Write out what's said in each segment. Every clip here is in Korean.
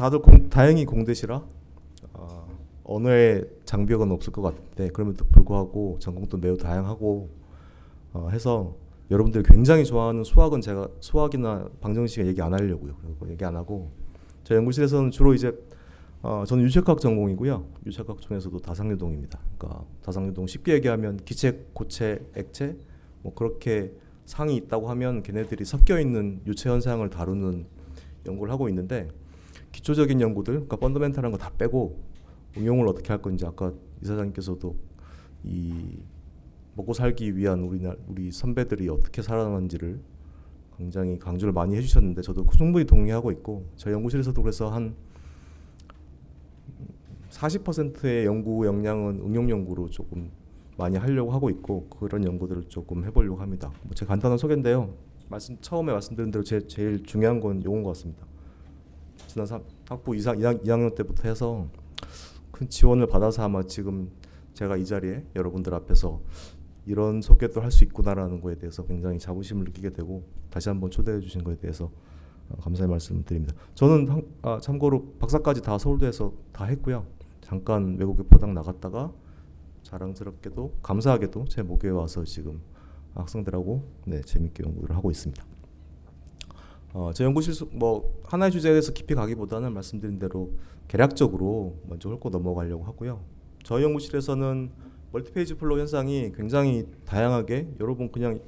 다들 다행히 공대시라 언어의 장벽은 없을 것 같은데 그럼에도 불구하고 전공도 매우 다양하고 해서 여러분들이 굉장히 좋아하는 수학은 제가 수학이나 방정식 씨가 얘기 안 하려고요. 그리고 얘기 안 하고 저희 연구실에서는 주로 이제 저는 유체과학 전공이고요. 유체과학 중에서도 다상유동입니다. 그러니까 다상유동 쉽게 얘기하면 기체, 고체, 액체 뭐 그렇게 상이 있다고 하면 걔네들이 섞여 있는 유체 현상을 다루는 연구를 하고 있는데 기초적인 연구들, 그러니까 펀더멘탈한 거 다 빼고 응용을 어떻게 할 건지 아까 이사장님께서도 이 먹고 살기 위한 우리 선배들이 어떻게 살아남는지를 굉장히 강조를 많이 해주셨는데 저도 충분히 동의하고 있고 저희 연구실에서도 그래서 한 40%의 연구 역량은 응용 연구로 조금 많이 하려고 하고 있고 그런 연구들을 조금 해보려고 합니다. 뭐 제 간단한 소개인데요. 처음에 말씀드린 대로 제일 중요한 건 요건 것 같습니다. 지난 학부 2학년 때부터 해서 큰 지원을 받아서 아마 지금 제가 이 자리에 여러분들 앞에서 이런 소개도 할 수 있구나라는 거에 대해서 굉장히 자부심을 느끼게 되고 다시 한번 초대해 주신 거에 대해서 감사의 말씀을 드립니다. 저는 참고로 박사까지 다 서울대에서 다 했고요. 잠깐 외국에 포당 나갔다가 자랑스럽게도 감사하게도 제 목에 와서 지금 학생들하고 재밌게 연구를 하고 있습니다. 제 연구실 뭐 하나의 주제에 대해서 깊이 가기보다는 말씀드린 대로 개략적으로 먼저 훑고 넘어가려고 하고요. 저희 연구실에서는 멀티페이지 플로우 현상이 굉장히 다양하게 여러분 그냥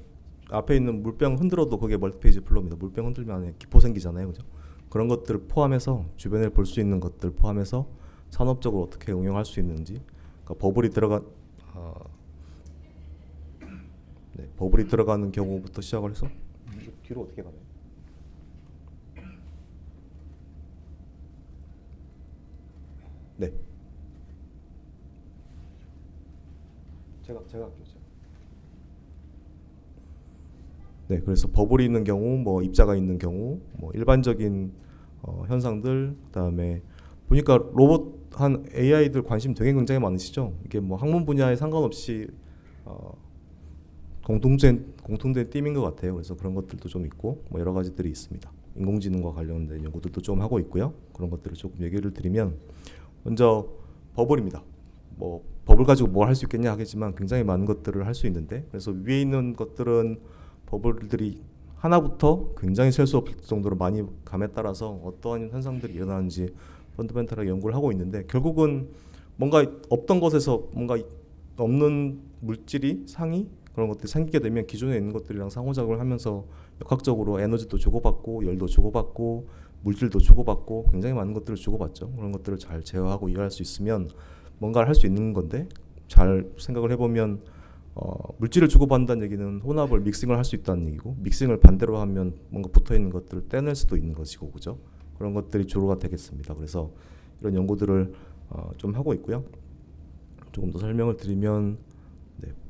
앞에 있는 물병 흔들어도 그게 멀티페이지 플로우입니다. 물병 흔들면 기포 생기잖아요, 그죠? 그런 것들을 포함해서 주변에 볼 수 있는 것들 포함해서 산업적으로 어떻게 응용할 수 있는지, 그러니까 버블이 들어가는 경우부터 시작을 해서 뒤로 어떻게 가나요? 네. 제가 할게요. 네, 그래서 버블이 있는 경우, 뭐 입자가 있는 경우, 뭐 일반적인 현상들, 그다음에 보니까 로봇 한 AI들 관심 되게 굉장히 많으시죠? 이게 뭐 학문 분야에 상관없이 공통된 띠인 것 같아요. 그래서 그런 것들도 좀 있고, 뭐 여러 가지들이 있습니다. 인공지능과 관련된 연구들도 좀 하고 있고요. 그런 것들을 조금 얘기를 드리면, 먼저 버블입니다. 뭐 버블 가지고 뭘 할 수 있겠냐 하겠지만 굉장히 많은 것들을 할 수 있는데, 그래서 위에 있는 것들은 버블들이 하나부터 굉장히 셀 수 없을 정도로 많이 감에 따라서 어떠한 현상들이 일어나는지 펀더멘탈하게 연구를 하고 있는데, 결국은 뭔가 없던 것에서 뭔가 없는 물질이 상이 그런 것들이 생기게 되면 기존에 있는 것들이랑 상호작용을 하면서 역학적으로 에너지도 주고받고 열도 주고받고 물질도 주고받고 굉장히 많은 것들을 주고받죠. 그런 것들을 잘 제어하고 이해할 수 있으면 뭔가를 할 수 있는 건데, 잘 생각을 해보면 물질을 주고받는다는 얘기는 혼합을 믹싱을 할 수 있다는 얘기고, 믹싱을 반대로 하면 뭔가 붙어있는 것들을 떼낼 수도 있는 것이고, 그죠? 그런 것들이 주로가 되겠습니다. 그래서 이런 연구들을 좀 하고 있고요. 조금 더 설명을 드리면,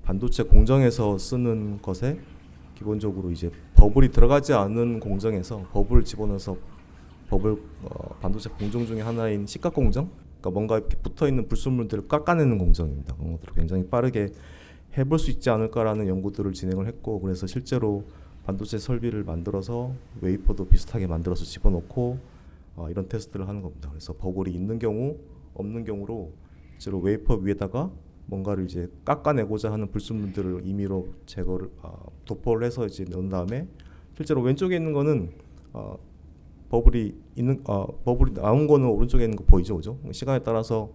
반도체 공정에서 쓰는 것에 기본적으로 이제 버블이 들어가지 않은 공정에서 버블을 집어넣어서 반도체 공정 중에 하나인 식각 공정, 그러니까 뭔가 이렇게 붙어 있는 불순물들을 깎아내는 공정입니다. 그런 것들을 굉장히 빠르게 해볼 수 있지 않을까라는 연구들을 진행을 했고, 그래서 실제로 반도체 설비를 만들어서 웨이퍼도 비슷하게 만들어서 집어넣고 이런 테스트를 하는 겁니다. 그래서 버블이 있는 경우, 없는 경우로 실제로 웨이퍼 위에다가 뭔가를 이제 깎아내고자 하는 불순물들을 임의로 도포를 해서 이제 넣은 다음에, 실제로 왼쪽에 있는 거는 버블이 나온 거는 오른쪽에 있는 거 보이죠, 그죠? 시간에 따라서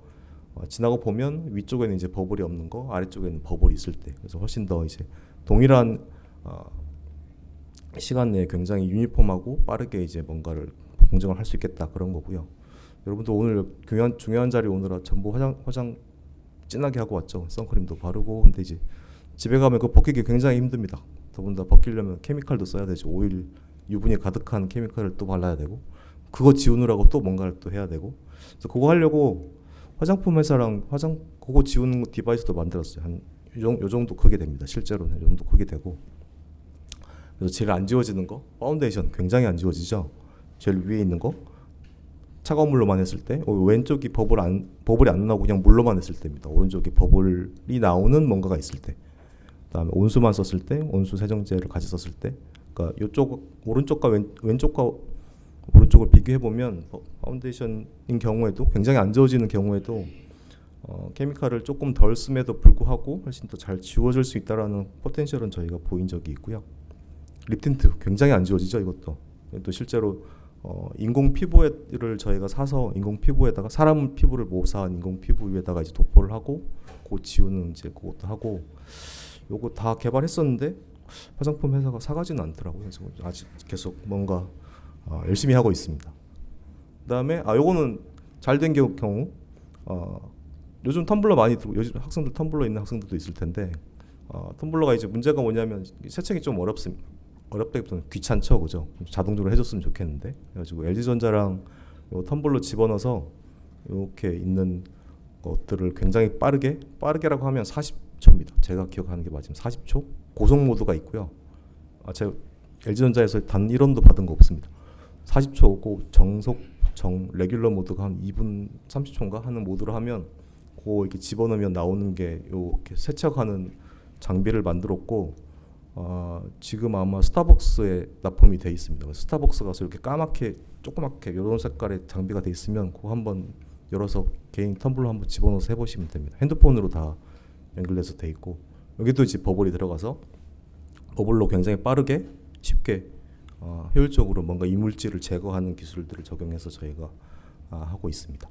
지나고 보면 위쪽에는 이제 버블이 없는 거, 아래쪽에는 버블이 있을 때, 그래서 훨씬 더 이제 동일한 시간 내에 굉장히 유니폼하고 빠르게 이제 뭔가를 공정을 할 수 있겠다, 그런 거고요. 여러분도 오늘 중요한 자리 오느라 전부 화장 진하게 하고 왔죠. 선크림도 바르고. 근데 이제 집에 가면 그거 벗기기 굉장히 힘듭니다. 더군다나 벗기려면 케미칼도 써야 되죠. 오일, 유분이 가득한 케미칼을 또 발라야 되고, 그거 지우느라고 또 뭔가를 또 해야 되고. 그래서 그거 하려고 화장품 회사랑 그거 지우는 디바이스도 만들었어요. 한 요 정도 크게 됩니다. 실제로는 이 정도 크게 되고. 그래서 제일 안 지워지는 거, 파운데이션 굉장히 안 지워지죠. 제일 위에 있는 거 차가운 물로만 했을 때, 왼쪽이 버블이 안 나오고 그냥 물로만 했을 때입니다. 오른쪽이 버블이 나오는 뭔가가 있을 때, 그다음에 온수만 썼을 때, 온수 세정제를 같이 썼을 때, 그러니까 이쪽 오른쪽과 왼쪽과 오른쪽을 비교해 보면 파운데이션인 경우에도 굉장히 안 지워지는 경우에도 케미칼을 조금 덜 씀에도 불구하고 훨씬 더 잘 지워질 수 있다라는 포텐셜은 저희가 보인 적이 있고요. 립 틴트 굉장히 안 지워지죠. 이것도 또 실제로 인공 피부를 저희가 사서 인공 피부에다가 사람 피부를 모사한 인공 피부 위에다가 이제 도포를 하고 그 지우는 이제 그것도 하고 요거 다 개발했었는데 화장품 회사가 사가지는 않더라고요. 그래서 아직 계속 뭔가 열심히 하고 있습니다. 그다음에 요거는 잘 된 경우 요즘 텀블러 많이 들고 요즘 학생들 텀블러 있는 학생들도 있을 텐데 텀블러가 이제 문제가 뭐냐면 세척이 좀 어렵습니다. 어렵다기보다는 귀찮죠, 그죠? 자동적으로 해줬으면 좋겠는데 그래가지고 LG전자랑 요 텀블러 집어넣어서 이렇게 있는 것들을 굉장히 빠르게라고 하면 40초입니다. 제가 기억하는 게 맞으면 40초 고속 모드가 있고요. 제가 LG전자에서 단 1원도 받은 거 없습니다. 40초고 레귤러 모드가 한 2분 30초인가 하는 모드로 하면 그 이렇게 집어넣으면 나오는 게 이렇게 세척하는 장비를 만들었고 지금 아마 스타벅스에 납품이 돼 있습니다. 스타벅스 가서 이렇게 까맣게 조그맣게 이런 색깔의 장비가 돼 있으면 그거 한번 열어서 개인 텀블러 한번 집어넣어서 해보시면 됩니다. 핸드폰으로 다 연결돼서 돼 있고 여기도 이제 버블이 들어가서 버블로 굉장히 빠르게 쉽게 효율적으로 뭔가 이물질을 제거하는 기술들을 적용해서 저희가 하고 있습니다.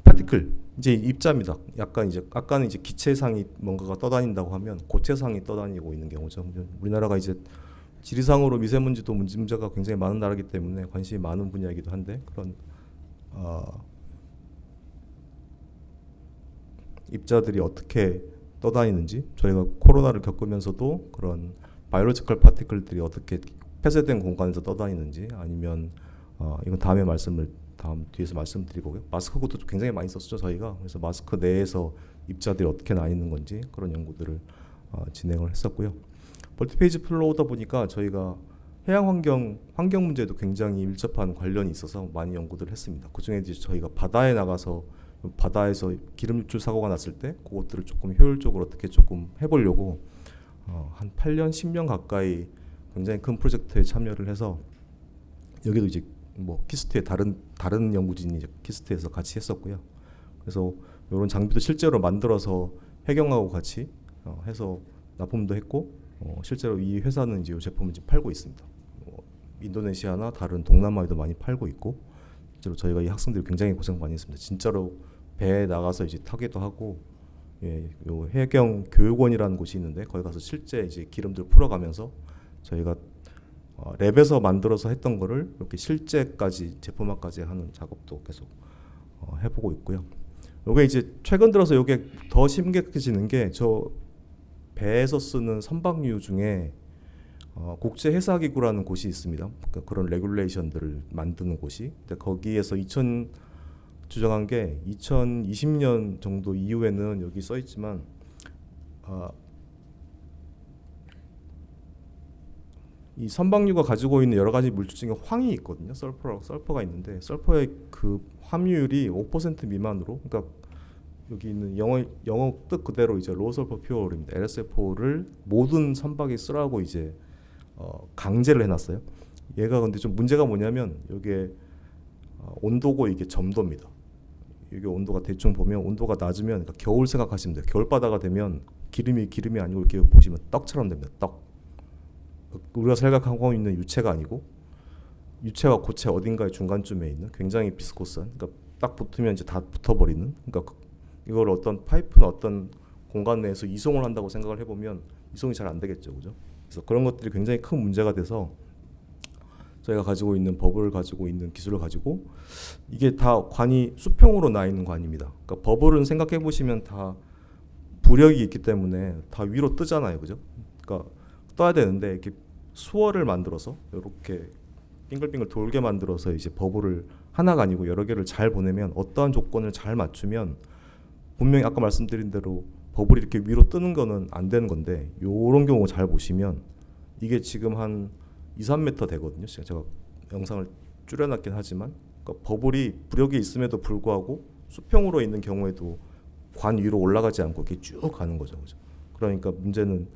파티클 이제 입자입니다. 약간 이제 아까는 이제 기체상이 뭔가가 떠다닌다고 하면 고체상이 떠다니고 있는 경우죠. 우리나라가 이제 지리상으로 미세먼지도 문제가 굉장히 많은 나라이기 때문에 관심이 많은 분야이기도 한데 그런 입자들이 어떻게 떠다니는지 저희가 코로나를 겪으면서도 그런 바이올로지컬 파티클들이 어떻게 폐쇄된 공간에서 떠다니는지 아니면 이건 다음 뒤에서 말씀드리고요. 마스크도 굉장히 많이 썼죠 저희가. 그래서 마스크 내에서 입자들이 어떻게 나뉘는 건지 그런 연구들을 진행을 했었고요. 멀티페이지 플로우다 보니까 저희가 해양 환경 문제도 굉장히 밀접한 관련이 있어서 많이 연구들을 했습니다. 그중에 이제 저희가 바다에 나가서 바다에서 기름 유출 사고가 났을 때 그것들을 조금 효율적으로 어떻게 조금 해보려고 한 8년, 10년 가까이 굉장히 큰 프로젝트에 참여를 해서 여기도 이제 뭐 키스트에 다른 연구진이 이제 키스트에서 같이 했었고요. 그래서 이런 장비도 실제로 만들어서 해경하고 같이 해서 납품도 했고 실제로 이 회사는 이제 이 제품을 지금 팔고 있습니다. 인도네시아나 다른 동남아에도 많이 팔고 있고 실제로 저희가 이 학생들이 굉장히 고생 많이 했습니다. 진짜로 배에 나가서 이제 타기도 하고 요 해경 교육원이라는 곳이 있는데 거기 가서 실제 이제 기름들 풀어가면서 저희가 랩에서 만들어서 했던 거를 이렇게 실제까지 제품화까지 하는 작업도 계속 해보고 있고요. 요게 이제 최근 들어서 요게 더 심각해지는 게 저 배에서 쓰는 선박류 중에 국제 해사기구라는 곳이 있습니다. 그러니까 그런 레귤레이션들을 만드는 곳이. 근데 거기에서 주장한 게 2020년 정도 이후에는 여기 써 있지만 이 선박류가 가지고 있는 여러 가지 물질 중에 황이 있거든요. 설퍼가 있는데 설퍼의 그 함유율이 5% 미만으로, 그러니까 여기 있는 영어 뜻 그대로 이제 로우 설퍼 퓨어올입니다. LSFO를 모든 선박에 쓰라고 이제 강제를 해놨어요. 얘가 근데 좀 문제가 뭐냐면 이게 온도고 이게 점도입니다. 이게 온도가 대충 보면 온도가 낮으면 그러니까 겨울 생각하시면 돼요. 겨울바다가 되면 기름이 아니고 이렇게 보시면 떡처럼 됩니다. 떡. 우리가 생각하고 있는 유체가 아니고 유체와 고체 어딘가의 중간쯤에 있는 굉장히 비스코스한, 그러니까 딱 붙으면 이제 다 붙어버리는, 그러니까 이걸 어떤 파이프나 어떤 공간 내에서 이송을 한다고 생각을 해보면 이송이 잘 안 되겠죠, 그죠? 그래서 그런 것들이 굉장히 큰 문제가 돼서 저희가 가지고 있는 버블을 가지고 있는 기술을 가지고 이게 다 관이 수평으로 나 있는 관입니다. 그러니까 버블은 생각해 보시면 다 부력이 있기 때문에 다 위로 뜨잖아요, 그죠? 그러니까 떠야 되는데 이렇게 수월을 만들어서 이렇게 빙글빙글 돌게 만들어서 이제 버블을 하나가 아니고 여러 개를 잘 보내면 어떠한 조건을 잘 맞추면 분명히 아까 말씀드린 대로 버블이 이렇게 위로 뜨는 거는 안 되는 건데 요런 경우 잘 보시면 이게 지금 한 2-3m 되거든요. 제가 영상을 줄여놨긴 하지만 그러니까 버블이 부력이 있음에도 불구하고 수평으로 있는 경우에도 관 위로 올라가지 않고 이렇게 쭉 가는 거죠. 그죠? 그러니까 문제는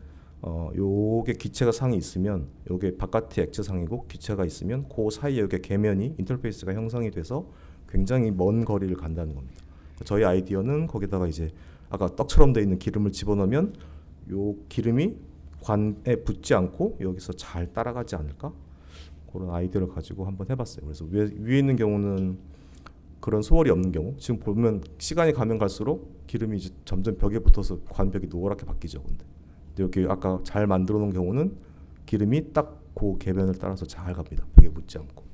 요게 기체가 상이 있으면 요게 바깥이 액체상이고 기체가 있으면 그 사이에 요게 계면이 인터페이스가 형성이 돼서 굉장히 먼 거리를 간다는 겁니다. 저희 아이디어는 거기다가 이제 아까 떡처럼 돼 있는 기름을 집어넣으면 요 기름이 관에 붙지 않고 여기서 잘 따라가지 않을까? 그런 아이디어를 가지고 한번 해봤어요. 그래서 위에 있는 경우는 그런 소홀이 없는 경우, 지금 보면 시간이 가면 갈수록 기름이 이제 점점 벽에 붙어서 관벽이 노랗게 바뀌죠. 근데 여기 아까 잘 만들어 놓은 경우는 기름이 딱 그 계면을 따라서 잘 갑니다. 벽에 붙지 않고.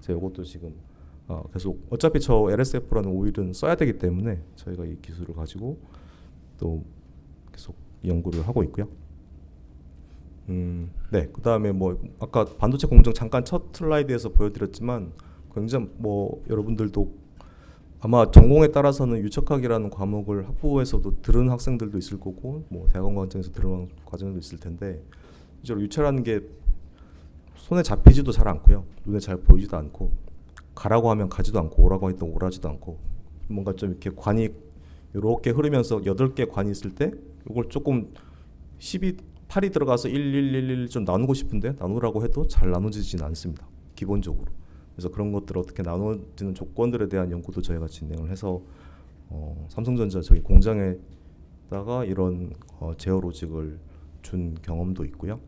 그래서 이것도 지금 계속 어차피 저 LSF라는 오일은 써야 되기 때문에 저희가 이 기술을 가지고 또 계속 연구를 하고 있고요. 네, 그다음에 뭐 아까 반도체 공정 잠깐 첫 슬라이드에서 보여드렸지만 굉장히 뭐 여러분들도 아마 전공에 따라서는 유척학이라는 과목을 학부에서도 들은 학생들도 있을 거고 뭐 대학원 과정에서 들은 과정도 있을 텐데 실제로 유체라는 게 손에 잡히지도 잘 않고요, 눈에 잘 보이지도 않고 가라고 하면 가지도 않고 오라고 했던 오라지도 않고 뭔가 좀 이렇게 관이 이렇게 흐르면서 8개 관이 있을 때 이걸 조금 8이 들어가서 1 좀 나누고 싶은데 나누라고 해도 잘 나눠지진 않습니다, 기본적으로. 그래서 그런 것들을 어떻게 나눠지는 조건들에 대한 연구도 저희가 진행을 해서 삼성전자 저기 공장에다가 이런 제어 로직을 준 경험도 있고요.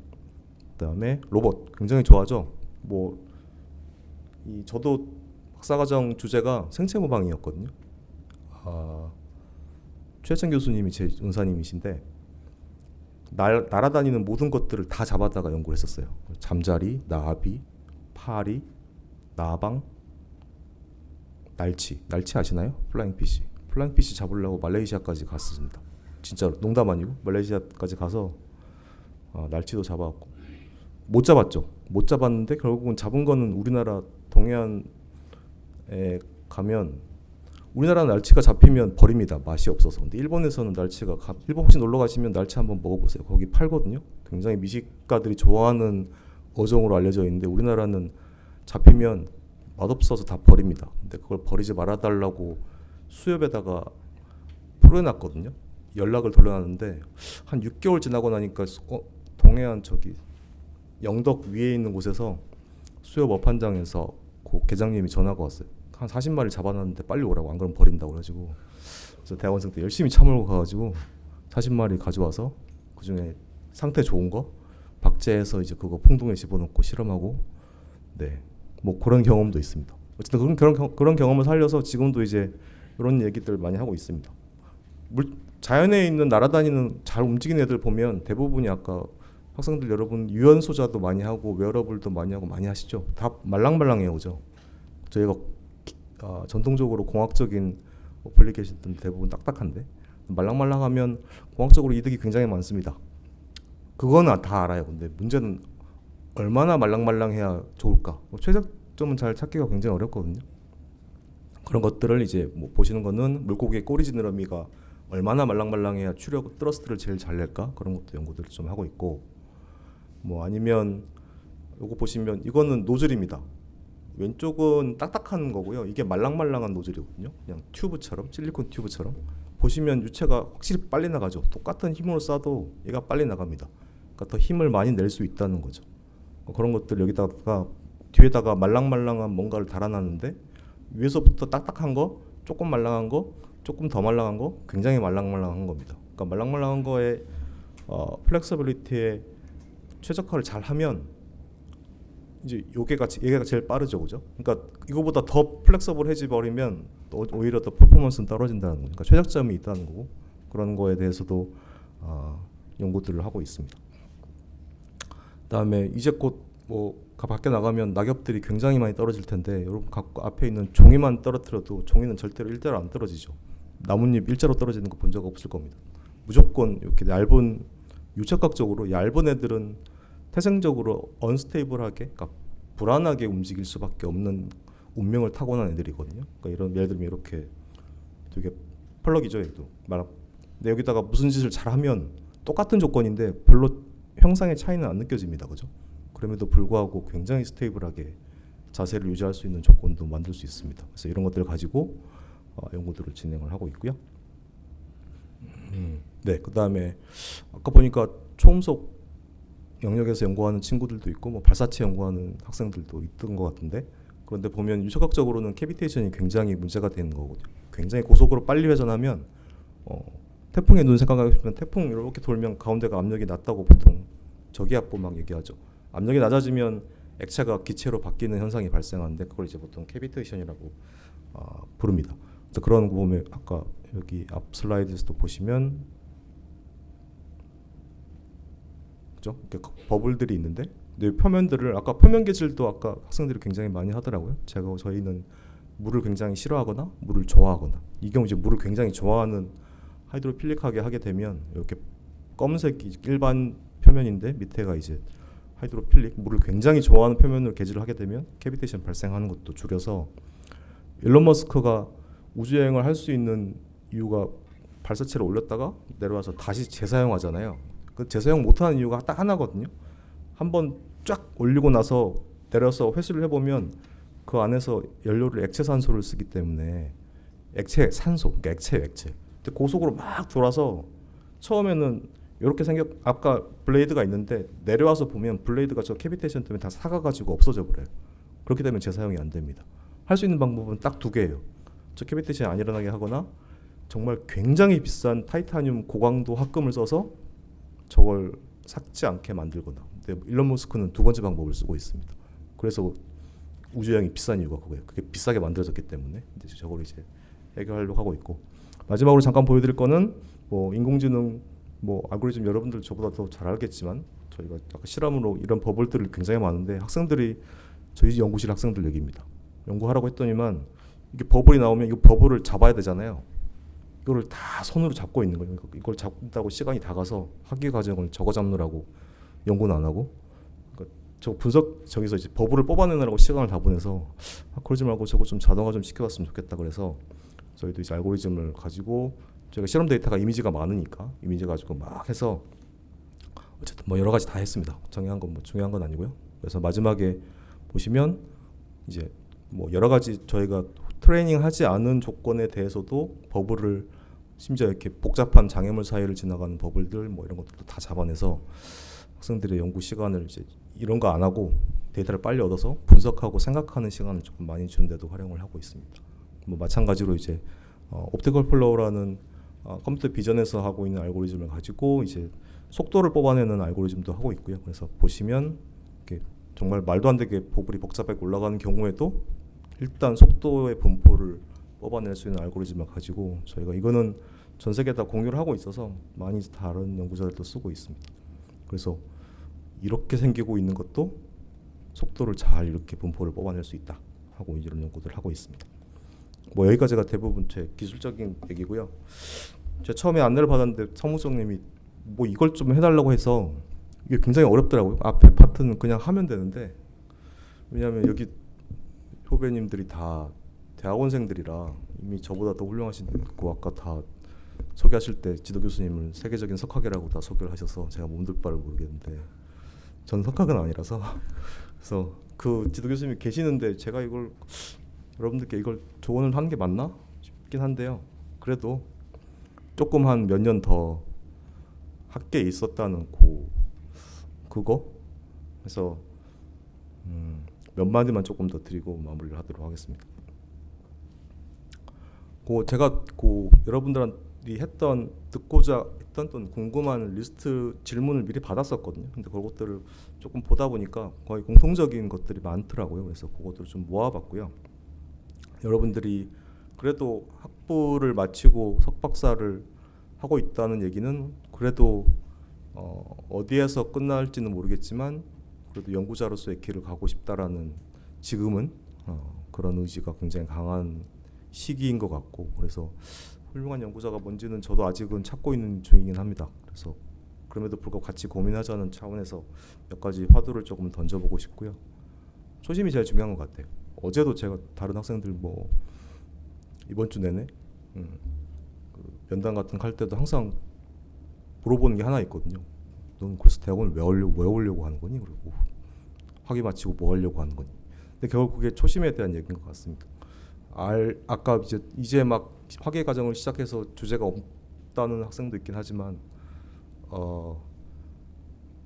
그다음에 로봇 굉장히 좋아하죠. 뭐 저도 박사과정 주제가 생체 모방이었거든요. 최혜찬 교수님이 제 은사님이신데 날아다니는 모든 것들을 다 잡아다가 연구를 했었어요. 잠자리, 나비, 파리, 나방, 날치 아시나요? 플라잉 피쉬 잡으려고 말레이시아까지 갔습니다. 진짜로 농담 아니고 말레이시아까지 가서 날치도 잡아왔고 못 잡았죠. 못 잡았는데 결국은 잡은 거는 우리나라 동해안에 가면 우리나라 날치가 잡히면 버립니다. 맛이 없어서. 근데 일본에서는 일본 혹시 놀러 가시면 날치 한번 먹어보세요. 거기 팔거든요. 굉장히 미식가들이 좋아하는 어종으로 알려져 있는데 우리나라는 잡히면 맛없어서 다 버립니다. 근데 그걸 버리지 말아달라고 수협에다가 풀어놨거든요. 연락을 돌려놨는데 한 6개월 지나고 나니까 동해안 저기 영덕 위에 있는 곳에서 수협 업판장에서 그 계장님이 전화가 왔어요. 한 40마리 잡아놨는데 빨리 오라고, 안 그러면 버린다고 그래가지고 그래서 대학원생 때 열심히 참으러 가가지고 40마리 가져와서 그 중에 상태 좋은 거 박제해서 이제 그거 풍동에 집어넣고 실험하고, 네, 뭐 그런 경험도 있습니다. 어쨌든 그런 경험을 살려서 지금도 이제 이런 얘기들 많이 하고 있습니다. 자연에 있는 날아다니는 잘 움직이는 애들 보면 대부분이 아까 학생들 여러분 유연 소자도 많이 하고 웨어러블도 많이 하고 많이 하시죠. 다 말랑말랑해요, 그죠? 저희가 전통적으로 공학적인 어플리케이션들은 대부분 딱딱한데 말랑말랑하면 공학적으로 이득이 굉장히 많습니다. 그거는 다 알아요. 근데 문제는 얼마나 말랑말랑해야 좋을까? 최적점은 잘 찾기가 굉장히 어렵거든요. 그런 것들을 이제 뭐 보시는 거는 물고기의 꼬리 지느러미가 얼마나 말랑말랑해야 추력 트러스트를 제일 잘 낼까? 그런 것도 연구들을 좀 하고 있고, 뭐 아니면 요거 보시면 이거는 노즐입니다. 왼쪽은 딱딱한 거고요. 이게 말랑말랑한 노즐이거든요. 그냥 튜브처럼, 실리콘 튜브처럼. 보시면 유체가 확실히 빨리 나가죠. 똑같은 힘으로 쏴도 얘가 빨리 나갑니다. 그러니까 더 힘을 많이 낼 수 있다는 거죠. 그런 것들 여기다가 뒤에다가 말랑말랑한 뭔가를 달아놨는데 위에서부터 딱딱한 거, 조금 말랑한 거, 조금 더 말랑한 거, 굉장히 말랑말랑한 겁니다. 그러니까 말랑말랑한 거에 플렉서빌리티에 최적화를 잘 하면 이제 얘가 제일 빠르죠, 그죠? 그러니까 이거보다 더 플렉서블해지 버리면 오히려 더 퍼포먼스는 떨어진다는 거죠. 그러니까 최적점이 있다는 거고, 그런 거에 대해서도 연구들을 하고 있습니다. 그다음에 이제 곧 뭐 밖에 나가면 낙엽들이 굉장히 많이 떨어질 텐데 여러분 앞에 있는 종이만 떨어뜨려도 종이는 절대로 일자로 안 떨어지죠. 나뭇잎 일자로 떨어지는 거 본 적 없을 겁니다. 무조건 이렇게 얇은 유착각적으로 얇은 애들은 태생적으로 언스테이블하게, 그러니까 불안하게 움직일 수밖에 없는 운명을 타고난 애들이거든요. 그러니까 이런 예를 들면 이렇게 되게 펄럭이죠, 얘도. 근데 여기다가 무슨 짓을 잘하면 똑같은 조건인데 별로 형상의 차이는 안 느껴집니다, 그죠? 그럼에도 불구하고 굉장히 스테이블하게 자세를 유지할 수 있는 조건도 만들 수 있습니다. 그래서 이런 것들을 가지고 연구들을 진행을 하고 있고요. 네, 그 다음에 아까 보니까 초음속 영역에서 연구하는 친구들도 있고 뭐 발사체 연구하는 학생들도 있던 것 같은데, 그런데 보면 유척학적으로는 캐비테이션이 굉장히 문제가 되는 거거든요. 굉장히 고속으로 빨리 회전하면 태풍의 눈 생각하시면 태풍 이렇게 돌면 가운데가 압력이 낮다고 보통 저기압보 막 얘기하죠. 압력이 낮아지면 액체가 기체로 바뀌는 현상이 발생하는데 그걸 이제 보통 캐비테이션이라고 부릅니다. 그래서 그런 거 보면 아까 여기 앞 슬라이드에서도 보시면 그죠? 이렇게 버블들이 있는데 표면들을 아까 표면 계질도 아까 학생들이 굉장히 많이 하더라고요. 저희는 물을 굉장히 싫어하거나 물을 좋아하거나, 이 경우 이제 물을 굉장히 좋아하는 하이드로필릭하게 하게 되면 이렇게 검은색이 일반 표면인데 밑에가 이제 하이드로필릭, 물을 굉장히 좋아하는 표면으로 계질을 하게 되면 캐비테이션 발생하는 것도 줄여서, 일론 머스크가 우주여행을 할 수 있는 이유가 발사체를 올렸다가 내려와서 다시 재사용하잖아요. 그 재사용 못하는 이유가 딱 하나거든요. 한번 쫙 올리고 나서 내려서 회수를 해보면 그 안에서 연료를 액체 산소를 쓰기 때문에 액체 산소, 그러니까 액체. 근데 고속으로 막 돌아서 처음에는 이렇게 아까 블레이드가 있는데 내려와서 보면 블레이드가 저 캐비테이션 때문에 다 사가가지고 없어져 버려요. 그렇게 되면 재사용이 안 됩니다. 할 수 있는 방법은 딱 두 개예요. 저 캐비테이션이 안 일어나게 하거나 정말 굉장히 비싼 타이타늄 고강도 합금을 써서 저걸 삭지 않게 만들거나. 근데 일론 머스크는 두 번째 방법을 쓰고 있습니다. 그래서 우주여행이 비싼 이유가 그거예요. 그게 비싸게 만들어졌기 때문에 이제 저걸 이제 해결하려고 하고 있고, 마지막으로 잠깐 보여드릴 거는 뭐 인공지능 뭐 알고리즘, 여러분들 저보다 더 잘 알겠지만 저희가 아까 실험으로 이런 버블들이 굉장히 많은데 학생들이 저희 연구실 학생들 얘기입니다. 연구하라고 했더니만 이게 버블이 나오면 이거 버블을 잡아야 되잖아요. 이거를 다 손으로 잡고 있는 거예요. 이걸 잡는다고 시간이 다 가서 학위 과정을 저거 잡느라고 연구는 안 하고, 그러니까 저 분석 저기서 이제 버블을 뽑아내느라고 시간을 다 보내서 그러지 말고 저거 좀 자동화 좀 시켜봤으면 좋겠다. 그래서 저희도 이제 알고리즘을 가지고, 저희가 실험 데이터가 이미지가 많으니까 이미지 가지고 막 해서 어쨌든 뭐 여러 가지 다 했습니다. 정의한 건 뭐 중요한 건 아니고요. 그래서 마지막에 보시면 이제 뭐 여러 가지 저희가 트레이닝하지 않은 조건에 대해서도 버블을, 심지어 이렇게 복잡한 장애물 사이를 지나가는 버블들 뭐 이런 것들도 다 잡아내서 학생들의 연구 시간을 이제 이런 거 안 하고 데이터를 빨리 얻어서 분석하고 생각하는 시간을 조금 많이 주는데도 활용을 하고 있습니다. 뭐 마찬가지로 이제 옵티컬 플로우라는 컴퓨터 비전에서 하고 있는 알고리즘을 가지고 이제 속도를 뽑아내는 알고리즘도 하고 있고요. 그래서 보시면 이렇게 정말 말도 안 되게 버블이 복잡하게 올라가는 경우에도 일단 속도의 분포를 뽑아낼 수 있는 알고리즘을 가지고 저희가 이거는 전 세계 다 공유를 하고 있어서 많이 다른 연구자들도 쓰고 있습니다. 그래서 이렇게 생기고 있는 것도 속도를 잘 이렇게 분포를 뽑아낼 수 있다 하고 이런 연구들을 하고 있습니다. 뭐 여기까지가 대부분 제 기술적인 얘기고요. 제가 처음에 안내를 받았는데 사무장님이 뭐 이걸 좀 해달라고 해서 이게 굉장히 어렵더라고요. 앞에 파트는 그냥 하면 되는데, 왜냐하면 여기 후배님들이 다 대학원생들이라 이미 저보다 더 훌륭하시고 아까 다 소개하실 때 지도 교수님을 세계적인 석학이라고 다 소개를 하셔서 제가 몸둘 바를 모르겠는데, 전 석학은 아니라서 그래서 그 지도 교수님이 계시는데 제가 이걸 여러분들께 이걸 조언을 하는 게 맞나 싶긴 한데요. 그래도 조금 한 몇 년 더 학계에 있었다는 그거 그래서 몇 마디만 조금 더 드리고 마무리를 하도록 하겠습니다. 제가 여러분들이 듣고자 했던 궁금한 리스트 질문을 미리 받았었거든요. 근데 그것들을 조금 보다 보니까 거의 공통적인 것들이 많더라고요. 그래서 그것들을 좀 모아봤고요. 여러분들이 그래도 학부를 마치고 석박사를 하고 있다는 얘기는 그래도 어디에서 끝날지는 모르겠지만 그래도 연구자로서의 길을 가고 싶다라는, 지금은 그런 의지가 굉장히 강한 시기인 것 같고, 그래서 훌륭한 연구자가 뭔지는 저도 아직은 찾고 있는 중이긴 합니다. 그래서 그럼에도 불구하고 같이 고민하자는 차원에서 몇 가지 화두를 조금 던져보고 싶고요. 초심이 제일 중요한 것 같아요. 어제도 제가 다른 학생들 뭐 이번 주 내내 그 면담 같은 거 할 때도 항상 물어보는 게 하나 있거든요. 넌 그래서 대학원을 왜 오려고 하는 거니? 그리고 학위 마치고 뭐 하려고 하는 거니? 근데 결국 그게 초심에 대한 얘기인 것 같습니다. 아까 이제 막 학위 과정을 시작해서 주제가 없다는 학생도 있긴 하지만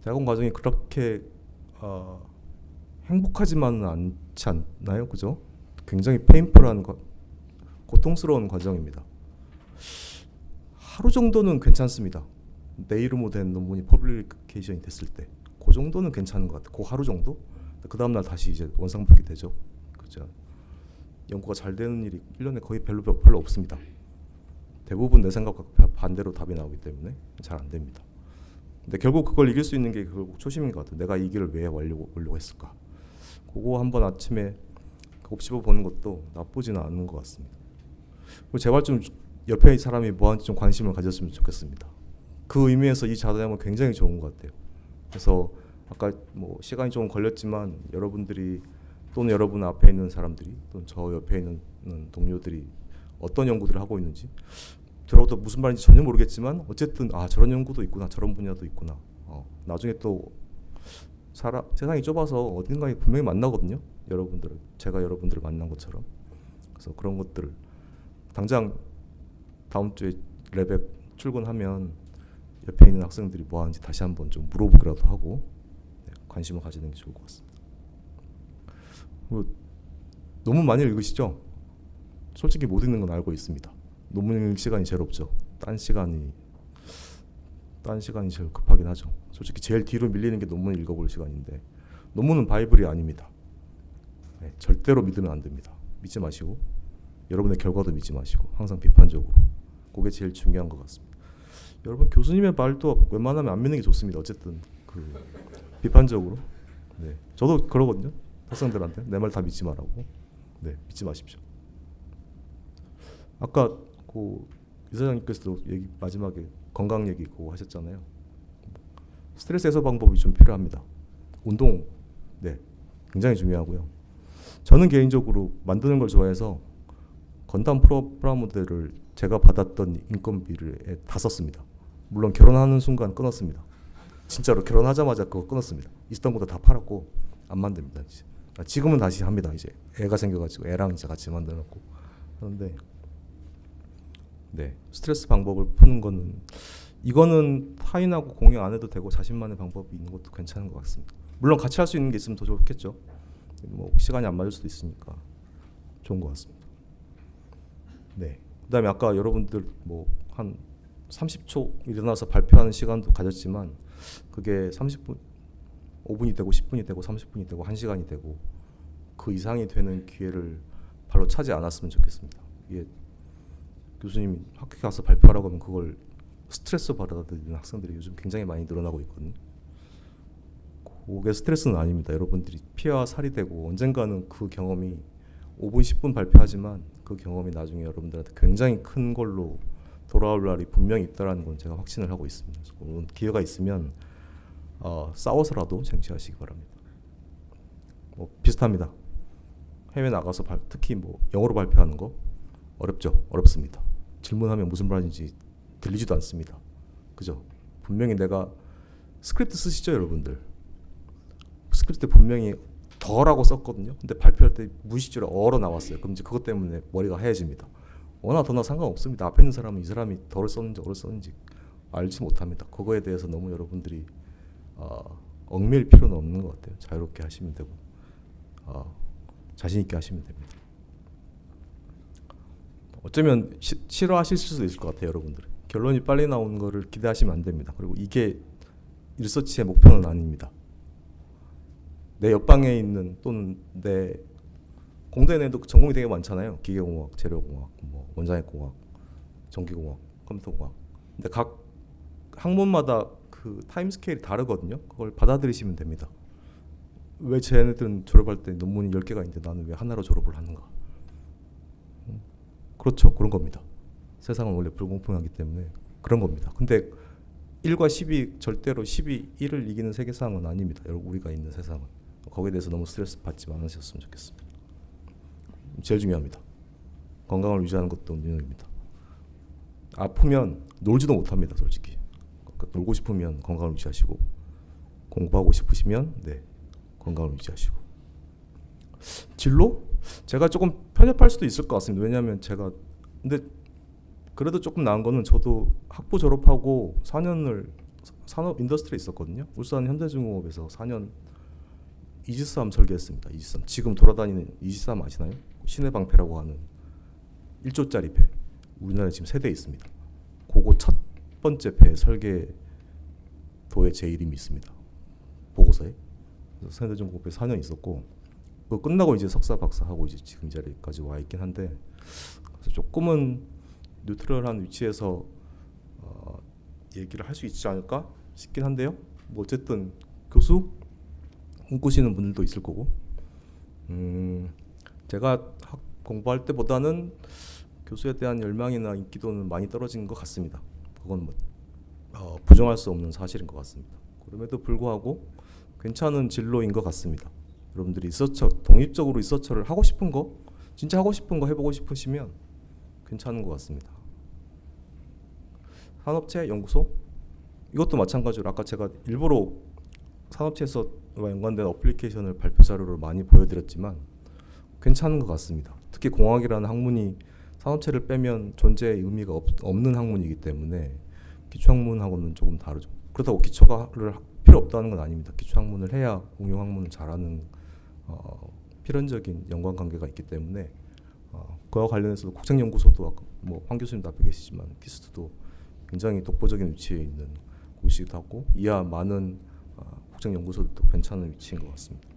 대학원 과정이 그렇게 행복하지만은 않지 않나요? 그죠? 굉장히 페인풀한 고통스러운 과정입니다. 하루 정도는 괜찮습니다. 내 이름으로 된 논문이 퍼블리케이션이 됐을 때 그 정도는 괜찮은 것 같아요. 그 하루 정도? 그 다음날 다시 이제 원상복귀 되죠. 그죠? 연구가 잘 되는 일이 1년에 거의 별로 없습니다. 대부분 내 생각과 반대로 답이 나오기 때문에 잘 안 됩니다. 근데 결국 그걸 이길 수 있는 게 결국 초심인 것 같아요. 내가 이 길을 왜 오려고 했을까? 그거 한번 아침에 곱씹어 보는 것도 나쁘지는 않은 것 같습니다. 그리고 제발 좀 옆에 사람이 뭐하는지 좀 관심을 가졌으면 좋겠습니다. 그 의미에서 이 자담은 굉장히 좋은 것 같아요. 그래서 아까 뭐 시간이 좀 걸렸지만 여러분들이 또는 여러분 앞에 있는 사람들이 또는 저 옆에 있는 동료들이 어떤 연구들을 하고 있는지 들어도 무슨 말인지 전혀 모르겠지만 어쨌든 저런 연구도 있구나, 저런 분야도 있구나. 나중에 또 세상이 좁아서 어딘가에 분명히 만나거든요. 제가 여러분들을 만난 것처럼. 그래서 그런 것들을 당장 다음 주에 랩에 출근하면 옆에 있는 학생들이 뭐 하는지 다시 한번 좀 물어보기라도 하고 관심을 가지는 게 좋을 것 같습니다. 논문 많이 읽으시죠? 솔직히 못 읽는 건 알고 있습니다. 논문 읽을 시간이 제일 없죠. 딴 시간이 제일 급하긴 하죠. 솔직히 제일 뒤로 밀리는 게 논문 읽어볼 시간인데 논문은 바이블이 아닙니다. 절대로 믿으면 안 됩니다. 믿지 마시고 여러분의 결과도 믿지 마시고 항상 비판적으로. 그게 제일 중요한 것 같습니다. 여러분 교수님의 말도 웬만하면 안 믿는 게 좋습니다. 어쨌든 비판적으로. 저도 그러거든요. 학생들한테 내 말 다 믿지 말라고. 믿지 마십시오. 아까 이사장님께서도 마지막에 건강 얘기 하셨잖아요. 스트레스 해소 방법이 좀 필요합니다. 운동, 굉장히 중요하고요. 저는 개인적으로 만드는 걸 좋아해서 건담 프라모델을 제가 받았던 인건비를 다 썼습니다. 물론 결혼하는 순간 끊었습니다. 진짜로 결혼하자마자 그거 끊었습니다. 있었던 것도 다 팔았고 안 만듭니다. 지금은 다시 합니다. 이제 애가 생겨가지고 애랑 이제 같이 만들었고 하는데 스트레스 방법을 푸는 거는 이거는 타인하고 공유 안 해도 되고 자신만의 방법이 있는 것도 괜찮은 것 같습니다. 물론 같이 할 수 있는 게 있으면 더 좋겠죠. 뭐 시간이 안 맞을 수도 있으니까 좋은 것 같습니다. 그다음에 아까 여러분들 뭐 한 30초 일어나서 발표하는 시간도 가졌지만 그게 30분, 5분이 되고 10분이 되고 30분이 되고 1시간이 되고 그 이상이 되는 기회를 발로 차지 않았으면 좋겠습니다. 이게 교수님이 학교에 가서 발표하라고 하면 그걸 스트레스 받아들이는 학생들이 요즘 굉장히 많이 늘어나고 있거든요. 그게 스트레스는 아닙니다. 여러분들이 피와 살이 되고 언젠가는 그 경험이 5분, 10분 발표하지만 그 경험이 나중에 여러분들한테 굉장히 큰 걸로 돌아올 날이 분명히 있다는 건 제가 확신을 하고 있습니다. 그래서 기회가 있으면 싸워서라도 쟁취하시기 바랍니다. 비슷합니다. 해외 나가서 특히 뭐 영어로 발표하는 거 어렵습니다. 질문하면 무슨 말인지 들리지도 않습니다. 그죠? 분명히 내가 스크립트 쓰시죠, 여러분들? 스크립트 분명히 더라고 썼거든요. 근데 발표할 때 무의식적으로 어로 나왔어요. 그럼 이제 그것 때문에 머리가 하얘집니다. 어나 더나 상관없습니다. 앞에 있는 사람은 이 사람이 덜을 썼는지 어를 썼는지 알지 못합니다. 그거에 대해서 너무 여러분들이 얽매일 필요는 없는 것 같아요. 자유롭게 하시면 되고 자신 있게 하시면 됩니다. 어쩌면 싫어하실 수도 있을 것 같아요, 여러분들. 결론이 빨리 나오는 거를 기대하시면 안 됩니다. 그리고 이게 리서치의 목표는 아닙니다. 내 옆방에 있는 또는 내 공대 내도 전공이 되게 많잖아요. 기계공학, 재료공학, 뭐 원자핵공학, 전기공학, 컴퓨터공학. 근데 각 학문마다 그 타임 스케일이 다르거든요. 그걸 받아들이시면 됩니다. 왜 쟤네들은 졸업할 때 논문이 10개가 있는데 나는 왜 하나로 졸업을 하는가? 그렇죠. 그런 겁니다. 세상은 원래 불공평하기 때문에 그런 겁니다. 근데 1과 10이 절대로 10이 1을 이기는 세계상은 아닙니다. 우리가 있는 세상은. 거기에 대해서 너무 스트레스 받지 않으셨으면 좋겠습니다. 제일 중요합니다. 건강을 유지하는 것도 능력입니다. 아프면 놀지도 못합니다. 솔직히. 그러니까 놀고 싶으면 건강을 유지하시고 공부하고 싶으시면 건강을 유지하시고 진로? 제가 조금 편협할 수도 있을 것 같습니다. 왜냐하면 근데 그래도 조금 나은 거는 저도 학부 졸업하고 4년을 산업 인더스트리에 있었거든요. 울산 현대중공업에서 4년 이지스함 설계했습니다. 이지스함 지금 돌아다니는 이지스함 아시나요? 신의 방패라고 하는 1조짜리 배 우리나라에 지금 3대 있습니다. 그거 첫 번째 배 설계도에 제 이름이 있습니다. 보고서에. 그래서 현대중공업에 4년 있었고 그거 끝나고 이제 석사 박사 하고 이제 지금 이 자리까지 와 있긴 한데 그래서 조금은 뉴트럴한 위치에서 얘기를 할 수 있지 않을까 싶긴 한데요. 뭐 어쨌든 교수 꿈꾸시는 분들도 있을 거고 제가 공부할 때보다는 교수에 대한 열망이나 인기도는 많이 떨어진 것 같습니다. 그건 뭐 부정할 수 없는 사실인 것 같습니다. 그럼에도 불구하고 괜찮은 진로인 것 같습니다. 여러분들이 리서처 독립적으로 리서처를 하고 싶은 거 진짜 하고 싶은 거 해보고 싶으시면 괜찮은 것 같습니다. 산업체 연구소 이것도 마찬가지로 아까 제가 일부러 산업체에서 연관된 어플리케이션을 발표 자료로 많이 보여드렸지만 괜찮은 것 같습니다. 특히 공학이라는 학문이 산업체를 빼면 존재의 의미가 없는 학문이기 때문에 기초학문하고는 조금 다르죠. 그렇다고 기초를 필요 없다는 건 아닙니다. 기초학문을 해야 응용학문을 잘하는 필연적인 연관관계가 있기 때문에 그와 관련해서도 국책연구소도 아까 뭐 황 교수님도 앞에 계시지만 키스트도 굉장히 독보적인 위치에 있는 곳이기도 하고 이하 많은 국책연구소들도 괜찮은 위치인 것 같습니다.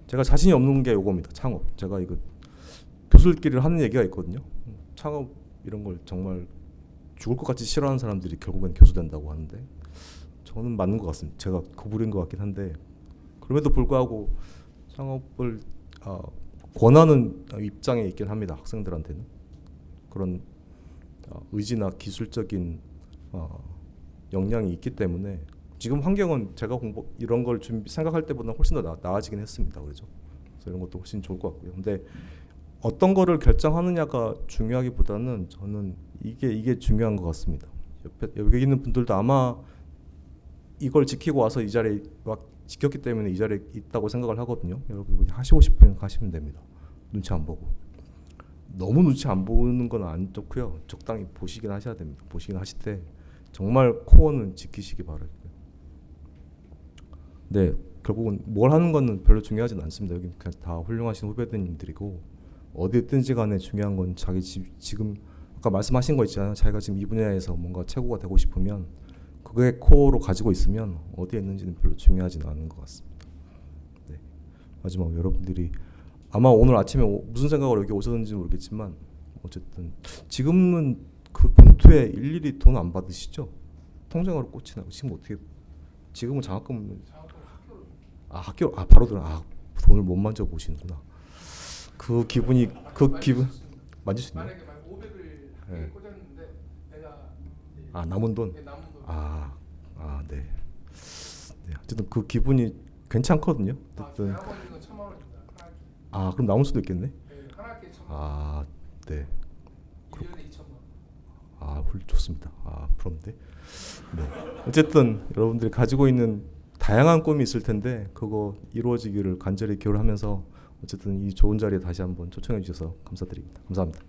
제가 자신이 없는 게 이겁니다. 창업. 제가 이거 교수들끼리 하는 얘기가 있거든요. 창업 이런 걸 정말 죽을 것 같이 싫어하는 사람들이 결국엔 교수 된다고 하는데 저는 맞는 것 같습니다. 제가 거부인 것 같긴 한데 그럼에도 불구하고 창업을 권하는 입장에 있긴 합니다. 학생들한테는 그런 의지나 기술적인 역량이 있기 때문에 지금 환경은 제가 이런 걸 생각할 때보다 훨씬 더 나아지긴 했습니다. 그렇죠? 그래서 이런 것도 훨씬 좋을 것 같고요. 근데 어떤 거를 결정하느냐가 중요하기보다는 저는 이게 중요한 것 같습니다. 여기 있는 분들도 아마 이걸 지키고 와서 이 자리에 지켰기 때문에 이 자리에 있다고 생각을 하거든요. 여러분 하시고 싶으면 하시면 됩니다. 눈치 안 보고. 너무 눈치 안 보는 건 안 좋고요. 적당히 보시긴 하셔야 됩니다. 보시긴 하실 때 정말 코어는 지키시기 바랍니다. 네, 결국은 뭘 하는 거는 별로 중요하진 않습니다. 여기 그냥 다 훌륭하신 후배들님들이고 어디 있든지 간에 중요한 건 자기 지금 아까 말씀하신 거 있잖아요. 자기가 지금 이 분야에서 뭔가 최고가 되고 싶으면 그게 코어로 가지고 있으면 어디에 있는지는 별로 중요하지는 않은 것 같습니다. 네. 마지막 여러분들이 아마 오늘 아침에 무슨 생각으로 여기 오셨는지 모르겠지만 어쨌든 지금은 그 봉투에 일일이 돈 안 받으시죠? 통장으로 꽂히나 지금 어떻게 지금은 장학금 학교 바로 돈을 못 만져 보시는구나. 그 기분 만질 수 있나요? 만약에 500을 학교에 꽂았는데 내가 남은 돈. 남은 돈. 네. 네. 어쨌든 그 기분이 괜찮거든요. 어쨌든 대학원인 건 1,000만 원입니다. 한 학기. 그럼 남을 수도 있겠네. 네, 한 학기에 1,000만 원. 네. 1년에 2,000만 원. 좋습니다. 부럽네. 네. 어쨌든 여러분들이 가지고 있는 다양한 꿈이 있을 텐데 그거 이루어지기를 간절히 기원하면서 어쨌든 이 좋은 자리에 다시 한번 초청해 주셔서 감사드립니다. 감사합니다.